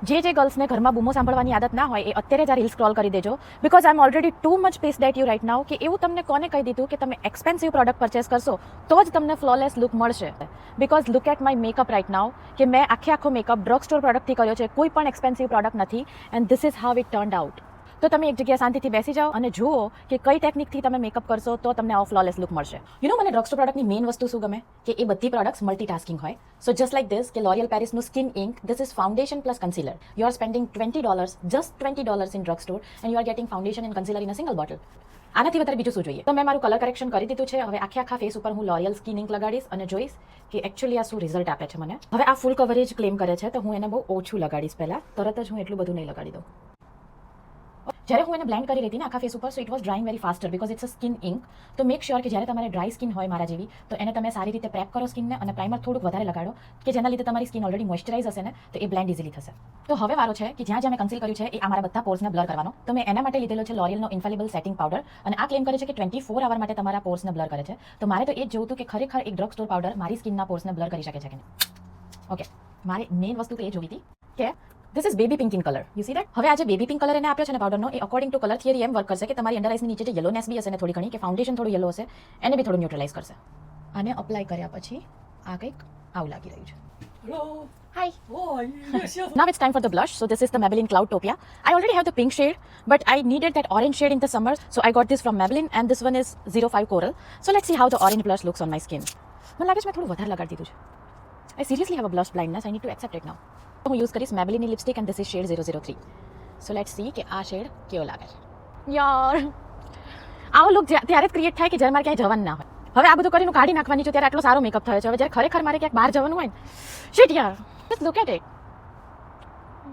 જે ગર્લ્સને ઘરમાં બૂમો સાંભળવાની આદત ના હોય એ અત્યારે જ આ રીલ સ્ક્રોલ કરી દેજો, because I am already too much pissed at you right now કે એવું તમને કોને કહી દીધું કે તમે એક્સપેન્સિવ પ્રોડક્ટ પરચેસ કરશો તો જ તમને ફ્લોલેસ લુક મળશે. Because look at my makeup right now કે મેં આખો મેકઅપ ડ્રગ સ્ટોર પ્રોડક્ટથી કર્યો છે, કોઈ પણ એક્સપેન્સિવ પ્રોડક્ટ નથી, and this is how it turned out. તો તમે એક જગ્યાએ શાંતિથી બેસી જાઓ અને જુઓ કે કઈ ટેકનિકથી તમે મેકઅપ કરશો તો તમને આવો ફ્લોલેસ લુક મળશે. મને ડ્રગ સ્ટોર પ્રોડક્ટની મેઇન વસ્તુ શું ગમે કે એ બધી પ્રોડક્ટ્સ મલ્ટીટાસ્કિંગ હોય. સો જસ્ટ લાઇક ધીસ કે લોરિયલ પેરિસનું skin ink, this is foundation plus concealer. You are spending $20, just $20 in drug store and you are getting foundation and concealer in a single bottle. આનાથી વધારે બીજું શું જોઈએ? તો મેં મારું કલર કરેક્શન કરી દીધું છે. હવે આખા ફેસ ઉપર હું લોરિયલ સ્કિન ઇન્ક લગાડીશ અને જોઈશ કે એકચ્યુઅલી આ શું રિઝલ્ટ આપે છે મને. હવે આ ફૂલ કવરેજ ક્લેમ કરે છે તો હું એને બહુ ઓછું લગાડીશ પહેલાં, તરત જ હું એટલું બધું નહીં લગાડી દઉં. જ્યારે હું એને બ્લેન્ડ કરી રહી હતી ને આખા ફેસ ઉપર, so it was drying very faster because it's a skin ink. તો મેક શ્યોર કે જ્યારે તમારે ડ્રાય સ્કિન હોય મારા જેવી તો એને તમે સારી રીતે પ્રેપ કરો સ્કિનને અને પ્રાઇમર થોડુંક વધારે લગાડો કે જેના લીધે તમારી સ્કિન ઓલરેડી મોઇસ્ચરાઇઝ હશે ને તો એ બ્લેન્ડ ઇઝીલી થશે. તો હવે વારો છે કે જ્યાં મેં કન્સીલ કર્યું છે એ આ મારા બધા પોર્સને બ્લર કરવાનો. તો મેં એના માટે લીધેલો છે લોરિયલનો ઇન્ફેલિબલ સેટિંગ પાવડર અને આ ક્લેમ કરે છે કે 24 અવર માટે તમારા પોર્સને બ્લર કરે છે. તો મારે તો એ જ જોવું હતું કે ખરેખર એક ડ્રગ સ્ટોર પાવડર મારી સ્કિનના પોર્સને બ્લર કરી શકે છે કે નહીં. ઓકે, મારે મેઇન વસ્તુ તો એ જોવી હતી કે This is baby pink in color. You see that? હવે આજે બેબી પિંક કલર એને આપ્યો છે ને પાવડરનો, એ અકોર્ડિંગ ટુ કલર થિયરી એમ વર્ક કરશે કે તમારી અંડર આઈસની નીચે જે યલોનેસ બી હશે ને થોડી ઘણી, કે ફાઉન્ડેશન થોડું યલો હશે, એને બી થોડું ન્યુટ્રલાઇઝ કરશે. આને અપ્લાય કર્યા પછી આ કંઈક આવું લાગી રહ્યું છે. Hello. Hi. Oh, yes, yes. Now it's time for the blush. So this is the Maybelline Cloudtopia. I already have the pink shade, but I needed that orange shade in the summer, so I got this from Maybelline, and this one is 05 Coral. So let's see how the orange blush looks on my skin. મને લાગે છે મેં થોડું વધારે લગાડી દીધું છે. I seriously have a blush blindness. I need to accept it now. હું યુઝ કરીશ મેબેલિનની lipstick and this is shade 003. So let's see કે આ શેડ કેવો લાગે છે. યાર આવો લુક ત્યારે જ ક્રિએટ થાય કે જ્યારે મારે ક્યાંય જવાનું ના હોય. હવે આ બધું કરીને કાઢી નાખવાની છું ત્યારે આટલો સારો મેકઅપ થયો છે. હવે જ્યારે ખરેખર મારે ક્યાંક બહાર જવાનું હોય ને, શિટ યાર, જસ્ટ લુક એટ ઇટ.